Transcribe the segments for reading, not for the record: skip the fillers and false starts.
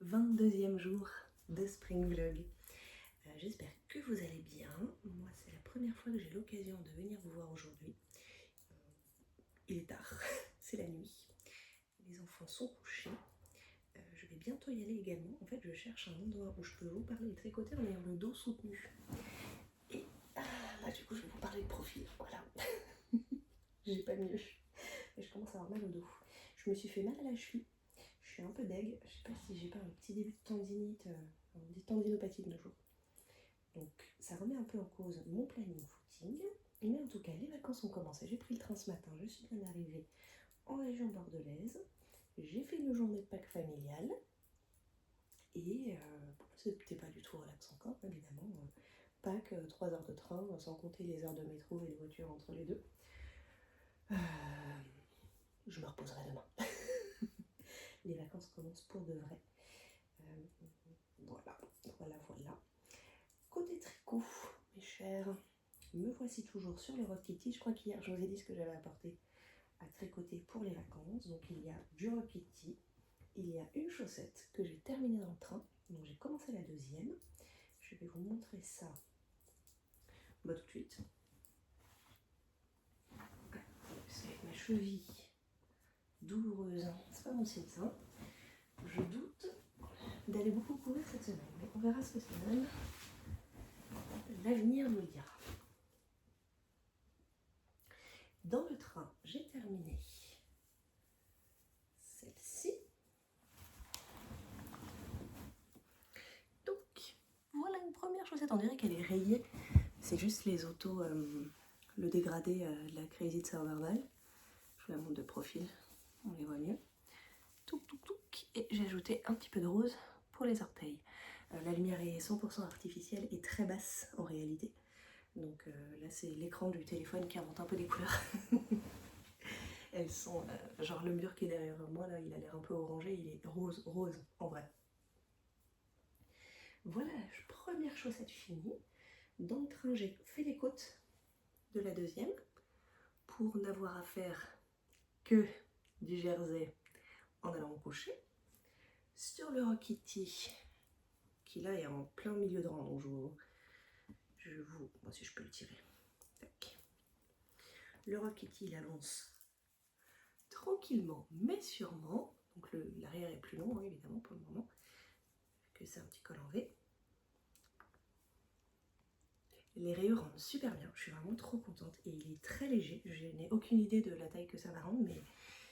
22e jour de Spring Vlog. J'espère que vous allez bien. Moi, c'est la première fois que j'ai l'occasion de venir vous voir aujourd'hui. Il est tard, c'est la nuit. Les enfants sont couchés. Je vais bientôt y aller également. En fait, je cherche un endroit où je peux vous parler et tricoter en ayant le dos soutenu. Et là, du coup, je vais vous parler de profil. Voilà. J'ai pas mieux. Et je commence à avoir mal au dos. Je me suis fait mal à la cheville. Je suis un peu deg. Je sais pas si j'ai pas un petit début de tendinite, des tendinopathie de nos jours. Donc ça remet un peu en cause mon planning footing. Mais en tout cas, les vacances ont commencé. J'ai pris le train ce matin. Je suis bien arrivée en région bordelaise. J'ai fait une journée de Pâques familiale. Et c'était pas du tout relax encore, évidemment. Pâques, 3 heures de train, sans compter les heures de métro et de voiture entre les deux. Je me reposerai demain. Les vacances commencent pour de vrai. Voilà. Côté tricot, mes chers, me voici toujours sur les Rock Kitty. Je crois qu'hier, je vous ai dit ce que j'avais apporté à tricoter pour les vacances. Donc il y a du Rock Kitty, il y a une chaussette que j'ai terminée dans le train. Donc j'ai commencé la deuxième. Je vais vous montrer ça tout de suite. Parce qu'avec ma cheville douloureuse, c'est pas mon signe ça. Je doute d'aller beaucoup courir cette semaine, mais on verra ce que ça donne. L'avenir nous le dira. Dans le train, j'ai terminé celle-ci. Donc, voilà une première chaussette. On dirait qu'elle est rayée. C'est juste les autos, le dégradé de la Crazy Serverval. Je vous la montre de profil, on les voit mieux. Touc. Et j'ai ajouté un petit peu de rose pour les orteils. La lumière est 100% artificielle et très basse en réalité. Donc là, c'est l'écran du téléphone qui invente un peu des couleurs. Elles sont, genre le mur qui est derrière moi, là, il a l'air un peu orangé, il est rose en vrai. Voilà, première chaussette finie. Dans le train, j'ai fait les côtes de la deuxième pour n'avoir à faire que du jersey en allant me coucher. Sur le Rock Kitty, qui là est en plein milieu de rang, donc moi si je peux le tirer. Tac. Le Rock Kitty, il avance tranquillement mais sûrement. Donc l'arrière est plus long, hein, évidemment, pour le moment, que c'est un petit col en V. Les rayures rendent super bien, je suis vraiment trop contente et il est très léger. Je n'ai aucune idée de la taille que ça va rendre, mais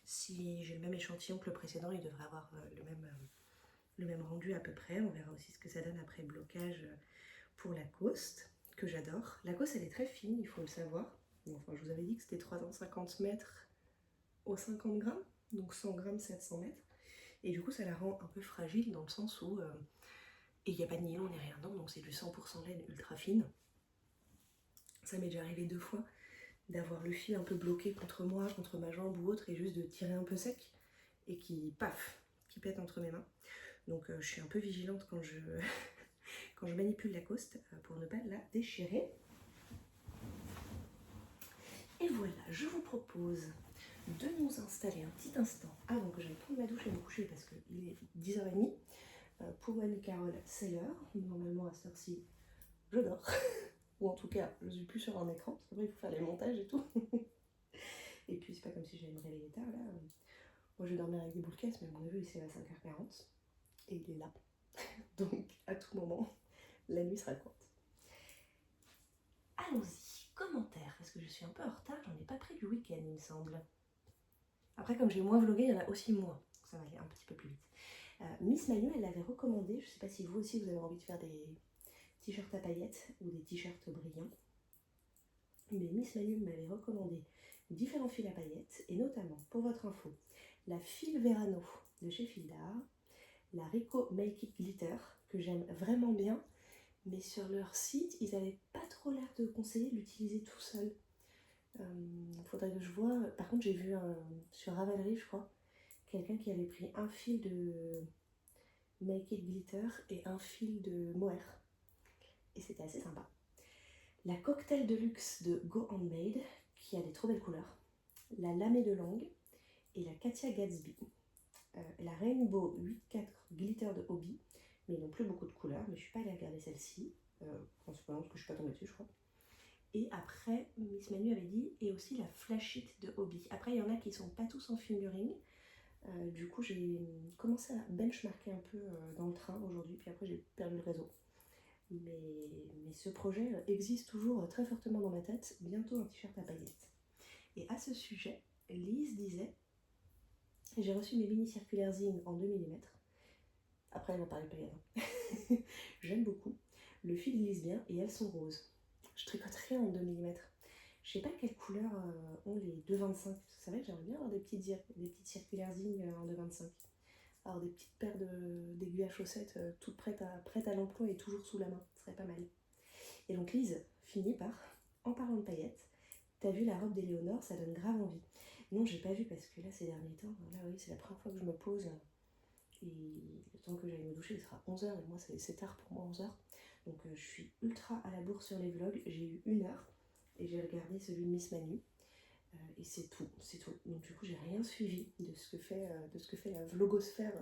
si j'ai le même échantillon que le précédent, il devrait avoir le même rendu à peu près. On verra aussi ce que ça donne après blocage pour la Lacoste, que j'adore. La Lacoste, elle est très fine, il faut le savoir. Enfin, je vous avais dit que c'était 350 mètres au 50 grammes, donc 100 grammes, 700 mètres. Et du coup, ça la rend un peu fragile dans le sens où il n'y a pas de nylon ni rien dedans, donc c'est du 100% laine ultra fine. Ça m'est déjà arrivé 2 fois d'avoir le fil un peu bloqué contre moi, contre ma jambe ou autre, et juste de tirer un peu sec et qui pète entre mes mains. Donc je suis un peu vigilante quand je, quand je manipule la Lacoste pour ne pas la déchirer. Et voilà, je vous propose de nous installer un petit instant avant que j'aille prendre ma douche et me coucher parce qu'il est 10h30. Pour Mamie Carole, c'est l'heure. Normalement à cette heure-ci, je dors. Ou en tout cas, je suis plus sur un écran, parce qu'après il faut faire les montages et tout. Et puis c'est pas comme si j'allais me réveiller tard là. Moi je vais dormir avec des boules caisses, mais mon neveu il s'est à 5h40 et il est là. Donc à tout moment, la nuit sera courte. Allons-y, commentaires, parce que je suis un peu en retard, j'en ai pas pris du week-end il me semble. Après comme j'ai moins vlogué, il y en a aussi moins, donc ça va aller un petit peu plus vite. Miss Manu, elle avait recommandé, je sais pas si vous aussi vous avez envie de faire des t-shirts à paillettes ou des t-shirts brillants, mais Miss Manu m'avait recommandé différents fils à paillettes, et notamment, pour votre info, la Fil Verano de chez Fildar, la Rico Make It Glitter, que j'aime vraiment bien, mais sur leur site, ils n'avaient pas trop l'air de conseiller de l'utiliser tout seul. Faudrait que je vois. Par contre, j'ai vu sur Ravelry, je crois, quelqu'un qui avait pris un fil de Make It Glitter et un fil de mohair. Et c'était assez sympa. La Cocktail de luxe de Go Handmade, qui a des trop belles couleurs. La Lamée de Langue et la Katia Gatsby. la Rainbow 8.4 Glitter de Hobby, mais ils n'ont plus beaucoup de couleurs, mais je suis pas allée regarder celle-ci, principalement parce que je suis pas tombée dessus, je crois. Et après, Miss Manu avait dit, et aussi la Flash It de Hobby. Après, il y en a qui sont pas tous en fingering. Du coup, j'ai commencé à benchmarker un peu dans le train aujourd'hui, puis après j'ai perdu le réseau. Mais ce projet existe toujours très fortement dans ma tête, bientôt un t-shirt à paillettes. Et à ce sujet, Lise disait, j'ai reçu mes mini circulaires zine en 2 mm. Après, elle m'a parlé de paillettes. J'aime beaucoup. Le fil glisse bien et elles sont roses. Je tricote rien en 2 mm. Je sais pas quelle couleur ont les 2,25. C'est vrai que j'aimerais bien avoir des petites circulaires zine en 2,25. Alors des petites paires d'aiguilles à chaussettes toutes prêtes à l'emploi et toujours sous la main. Ce serait pas mal. Et donc Lise finit par, en parlant de paillettes, t'as vu la robe d'Éléonore, ça donne grave envie. Non, j'ai pas vu parce que là, ces derniers temps, là oui, c'est la première fois que je me pose. Et le temps que j'aille me doucher, il sera 11h et moi, c'est tard pour moi, 11h. Donc je suis ultra à la bourre sur les vlogs. J'ai eu 1 heure et j'ai regardé celui de Miss Manu. Et c'est tout. Donc du coup, j'ai rien suivi de ce que fait la vlogosphère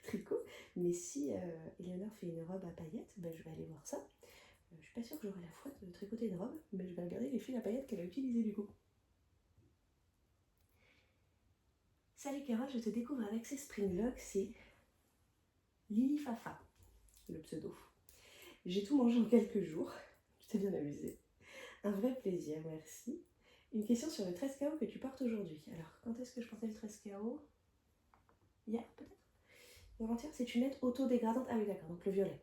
tricot. Mais si Éléonore fait une robe à paillettes, ben, je vais aller voir ça. Je suis pas sûre que j'aurai la foi de tricoter une robe, mais je vais regarder les fils à paillettes qu'elle a utilisés du coup. Salut Cara, je te découvre avec ces spring vlogs, c'est Lily Fafa, le pseudo. J'ai tout mangé en quelques jours, je t'ai bien amusé. Un vrai plaisir, merci. Une question sur le 13 KO que tu portes aujourd'hui. Alors, quand est-ce que je portais le 13 KO? Hier peut-être? Avant-hier, c'est une lettre autodégradante. Ah oui, d'accord, donc le violet.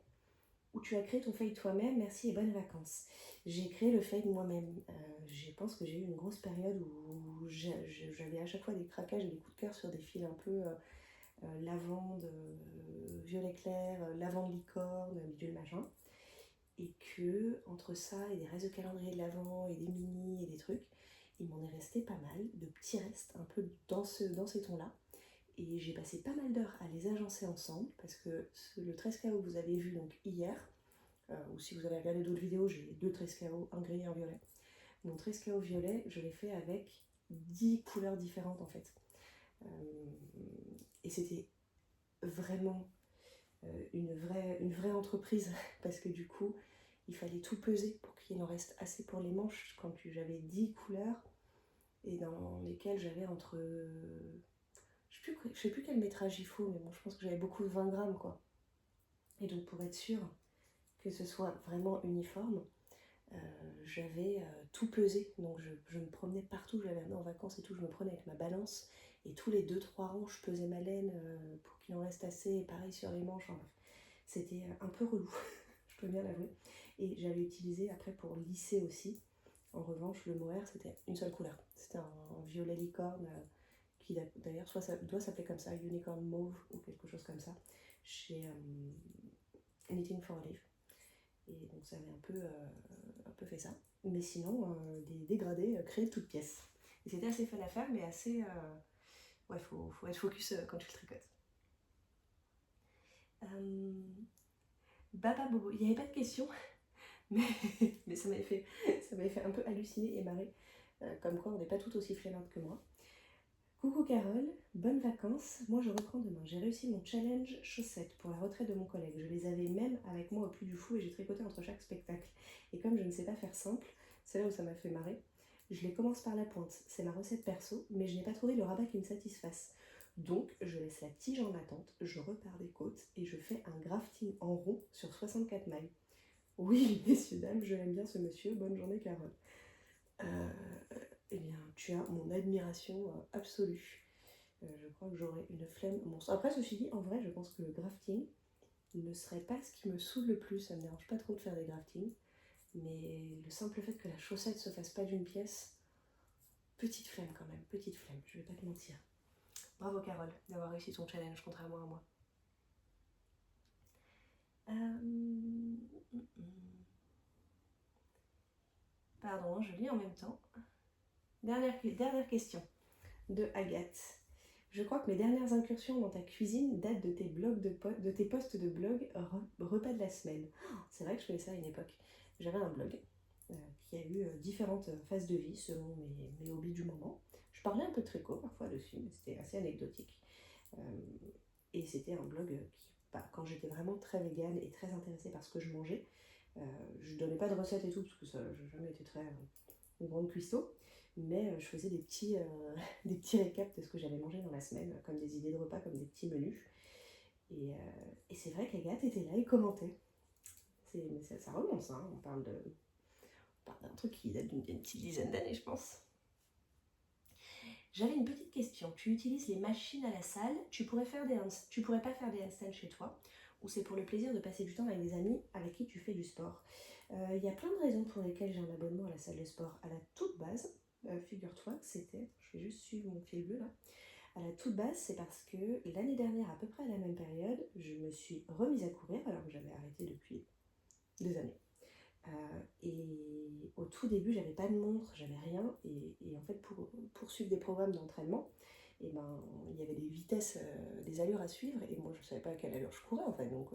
Où tu as créé ton fade toi-même, merci et bonnes vacances. J'ai créé le fade moi-même. Je pense que j'ai eu une grosse période où j'avais à chaque fois des craquages et des coups de cœur sur des fils un peu lavande, violet clair, lavande licorne, bidule machin. Et que, entre ça et des restes de calendrier de l'Avent et des mini et des trucs, il m'en est resté pas mal, de petits restes un peu dans ces tons-là. Et j'ai passé pas mal d'heures à les agencer ensemble, parce que le 13KO que vous avez vu donc hier, ou si vous avez regardé d'autres vidéos, j'ai 2 13KO, un gris et un violet. Mon 13KO violet, je l'ai fait avec 10 couleurs différentes en fait. Et c'était vraiment une vraie entreprise, parce que du coup, il fallait tout peser pour qu'il en reste assez pour les manches, quand j'avais 10 couleurs, et dans lesquelles j'avais entre... je sais plus quel métrage il faut, mais bon, je pense que j'avais beaucoup de 20 grammes, quoi. Et donc, pour être sûre que ce soit vraiment uniforme, j'avais tout pesé. Donc, je me promenais partout, j'allais en vacances et tout, je me prenais avec ma balance, et tous les 2-3 rangs, je pesais ma laine pour qu'il en reste assez, et pareil sur les manches. Enfin, c'était un peu relou, je peux bien l'avouer. Et j'avais utilisé après pour lisser aussi. En revanche, le mohair, c'était une seule couleur. C'était un violet licorne qui d'ailleurs soit ça doit s'appeler comme ça, Unicorn Mauve ou quelque chose comme ça, chez Knitting for Olive. Et donc ça avait un peu fait ça. Mais sinon, des dégradés créés de toutes pièces. Et c'était assez fun à faire, mais assez... ouais, faut être focus quand tu le tricotes. Baba Bobo, il n'y avait pas de question, mais ça m'avait fait un peu halluciner et marrer, comme quoi on n'est pas tout aussi flemmarde que moi. Coucou Carole, bonnes vacances, moi je reprends demain. J'ai réussi mon challenge chaussettes pour la retraite de mon collègue. Je les avais même avec moi au Puy du Fou et j'ai tricoté entre chaque spectacle. Et comme je ne sais pas faire simple, c'est là où ça m'a fait marrer, je les commence par la pointe. C'est ma recette perso, mais je n'ai pas trouvé le rabat qui me satisfasse. Donc je laisse la tige en attente, je repars des côtes et je fais un grafting en rond sur 64 mailles. Oui, messieurs, dames, je l'aime bien ce monsieur. Bonne journée, Carole. Eh bien, tu as mon admiration absolue. Je crois que j'aurais une flemme monstre. Après, ceci dit, en vrai, je pense que le grafting ne serait pas ce qui me saoule le plus. Ça me dérange pas trop de faire des graftings. Mais le simple fait que la chaussette se fasse pas d'une pièce, petite flemme quand même, petite flemme, je vais pas te mentir. Bravo Carole d'avoir réussi ton challenge, contrairement à moi. Pardon, je lis en même temps. Dernière question de Agathe. Je crois que mes dernières incursions dans ta cuisine datent de tes posts de blog repas de la semaine. C'est vrai que je faisais ça à une époque. J'avais un blog qui a eu différentes phases de vie selon mes hobbies du moment. Je parlais un peu de tricot parfois dessus, mais c'était assez anecdotique. Et c'était un blog qui, quand j'étais vraiment très végane et très intéressée par ce que je mangeais, je donnais pas de recettes et tout, parce que ça, j'ai jamais été très une grande cuistot, mais je faisais des petits récaps de ce que j'avais mangé dans la semaine, comme des idées de repas, comme des petits menus. Et c'est vrai qu'Agathe était là et commentait. Mais ça remonte, ça, hein. On parle d'un truc qui date d'une petite dizaine d'années, je pense. J'avais une petite question. Tu utilises les machines à la salle, tu pourrais pas faire des handstands chez toi, ou c'est pour le plaisir de passer du temps avec des amis avec qui tu fais du sport? Il y a plein de raisons pour lesquelles j'ai un abonnement à la salle de sport. À la toute base, figure-toi que c'était, je vais juste suivre mon fil bleu là, à la toute base, c'est parce que l'année dernière, à peu près à la même période, je me suis remise à courir alors que j'avais arrêté depuis des années. Et au tout début, j'avais pas de montre, j'avais rien. Et en fait, pour suivre des programmes d'entraînement, et ben, il y avait des vitesses, des allures à suivre. Et moi, je savais pas à quelle allure je courais en fait. Donc,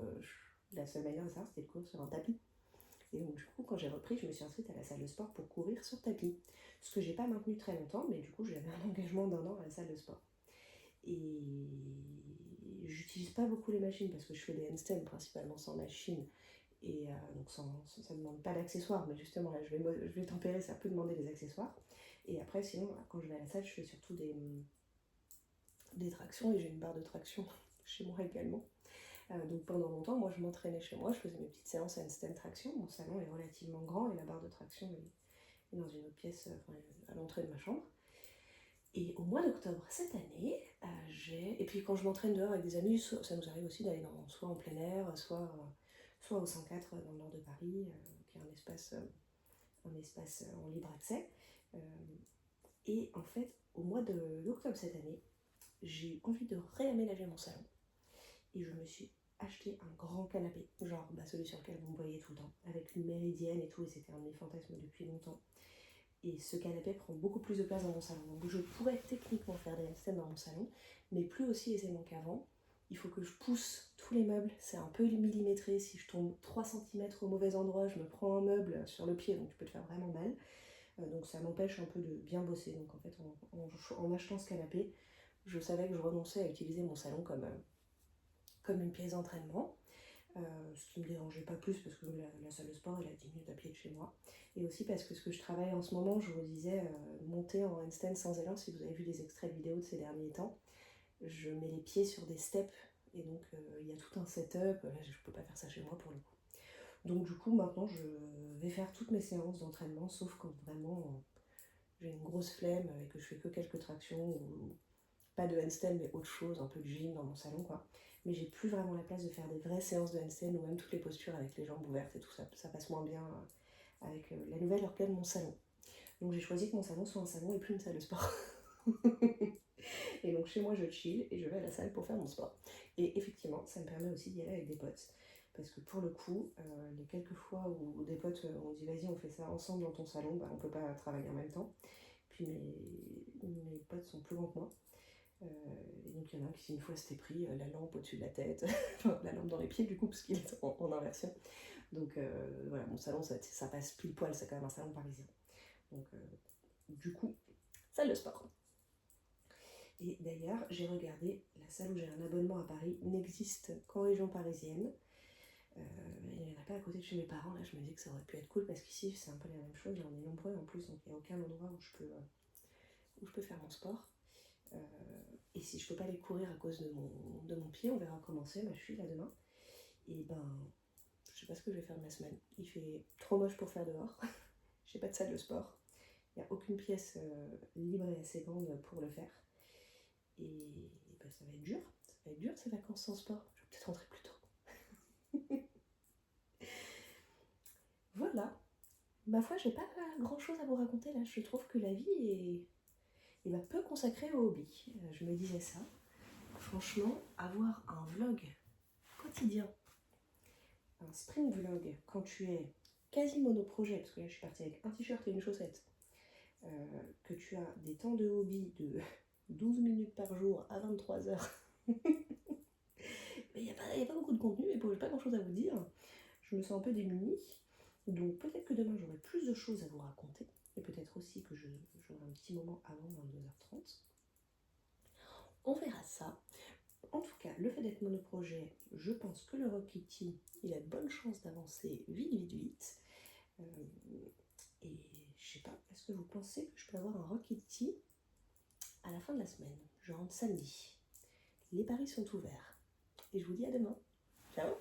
la seule manière de savoir, c'était de courir sur un tapis. Et donc, du coup, quand j'ai repris, je me suis inscrite à la salle de sport pour courir sur tapis. Ce que j'ai pas maintenu très longtemps, mais du coup, j'avais un engagement d'1 an à la salle de sport. Et j'utilise pas beaucoup les machines parce que je fais des handstands principalement sans machine. Et donc ça ne demande pas d'accessoires, mais justement là je vais tempérer, ça peut demander des accessoires. Et après sinon, quand je vais à la salle, je fais surtout des tractions et j'ai une barre de traction chez moi également. Donc pendant longtemps, moi je m'entraînais chez moi, je faisais mes petites séances handstand traction. Mon salon est relativement grand et la barre de traction est dans une autre pièce, à l'entrée de ma chambre. Et au mois d'octobre cette année, et puis quand je m'entraîne dehors avec des amis, ça nous arrive aussi d'aller soit en plein air, soit au 104 dans le nord de Paris, qui est un espace en libre accès. Et en fait, au mois d'octobre cette année, j'ai eu envie de réaménager mon salon. Et je me suis acheté un grand canapé, genre celui sur lequel vous me voyez tout le temps, avec une méridienne et tout, et c'était un de mes fantasmes depuis longtemps. Et ce canapé prend beaucoup plus de place dans mon salon. Donc je pourrais techniquement faire des handstands dans mon salon, mais plus aussi aisément qu'avant. Il faut que je pousse tous les meubles, c'est un peu millimétré. Si je tombe 3 cm au mauvais endroit, je me prends un meuble sur le pied, donc je peux te faire vraiment mal. Donc ça m'empêche un peu de bien bosser. Donc en fait, en achetant ce canapé, je savais que je renonçais à utiliser mon salon comme une pièce d'entraînement. Ce qui me dérangeait pas plus parce que la salle de sport elle est à 10 minutes à pied de chez moi. Et aussi parce que ce que je travaille en ce moment, je vous disais, monter en handstand sans élan, si vous avez vu des extraits de vidéos de ces derniers temps, je mets les pieds sur des steps et donc il y a tout un setup, là je peux pas faire ça chez moi pour le coup. Donc du coup maintenant je vais faire toutes mes séances d'entraînement sauf quand vraiment j'ai une grosse flemme et que je fais que quelques tractions ou pas de handstand mais autre chose, un peu de gym dans mon salon quoi. Mais j'ai plus vraiment la place de faire des vraies séances de handstand ou même toutes les postures avec les jambes ouvertes et tout ça, ça passe moins bien avec la nouvelle organe de mon salon. Donc j'ai choisi que mon salon soit un salon et plus une salle de sport. Et donc chez moi je chill et je vais à la salle pour faire mon sport. Et effectivement ça me permet aussi d'y aller avec des potes. Parce que pour le coup, les quelques fois où des potes ont dit vas-y on fait ça ensemble dans ton salon, on peut pas travailler en même temps. Puis mes potes sont plus grands que moi. Et donc il y en a un qui une fois s'était pris la lampe au-dessus de la tête, enfin la lampe dans les pieds du coup parce qu'il est en inversion. Donc voilà, mon salon ça passe pile poil, c'est quand même un salon parisien. Donc du coup, salle de sport. Et d'ailleurs, j'ai regardé, la salle où j'ai un abonnement à Paris n'existe qu'en région parisienne. Il n'y en a pas à côté de chez mes parents, là je me dis que ça aurait pu être cool parce qu'ici c'est un peu la même chose, là on est nombreux en plus, donc il n'y a aucun endroit où je peux faire mon sport. Et si je peux pas aller courir à cause de mon pied, on verra comment c'est, ma cheville là demain. Et je sais pas ce que je vais faire de ma semaine. Il fait trop moche pour faire dehors. J'ai pas de salle de sport. Il n'y a aucune pièce libre et assez grande pour le faire. Et ça va être dur. Ça va être dur ces vacances sans sport. Je vais peut-être rentrer plus tôt. Voilà. Ma foi, j'ai pas grand chose à vous raconter là. Je trouve que la vie est peu consacrée au hobby. Je me disais ça. Franchement, avoir un vlog quotidien, un sprint vlog, quand tu es quasi monoprojet, parce que là je suis partie avec un t-shirt et une chaussette, que tu as des temps de hobby de 12 minutes par jour à 23h, mais il n'y a pas beaucoup de contenu et j'ai pas grand chose à vous dire, je me sens un peu démunie, donc peut-être que demain j'aurai plus de choses à vous raconter, et peut-être aussi que j'aurai un petit moment avant 22h30. On verra ça. En tout cas, le fait d'être monoprojet, je pense que le Rokiti, il a de bonnes chances d'avancer vite. Et je sais pas, est-ce que vous pensez que je peux avoir un Rokiti à la fin de la semaine, genre samedi? Les paris sont ouverts. Et je vous dis à demain. Ciao!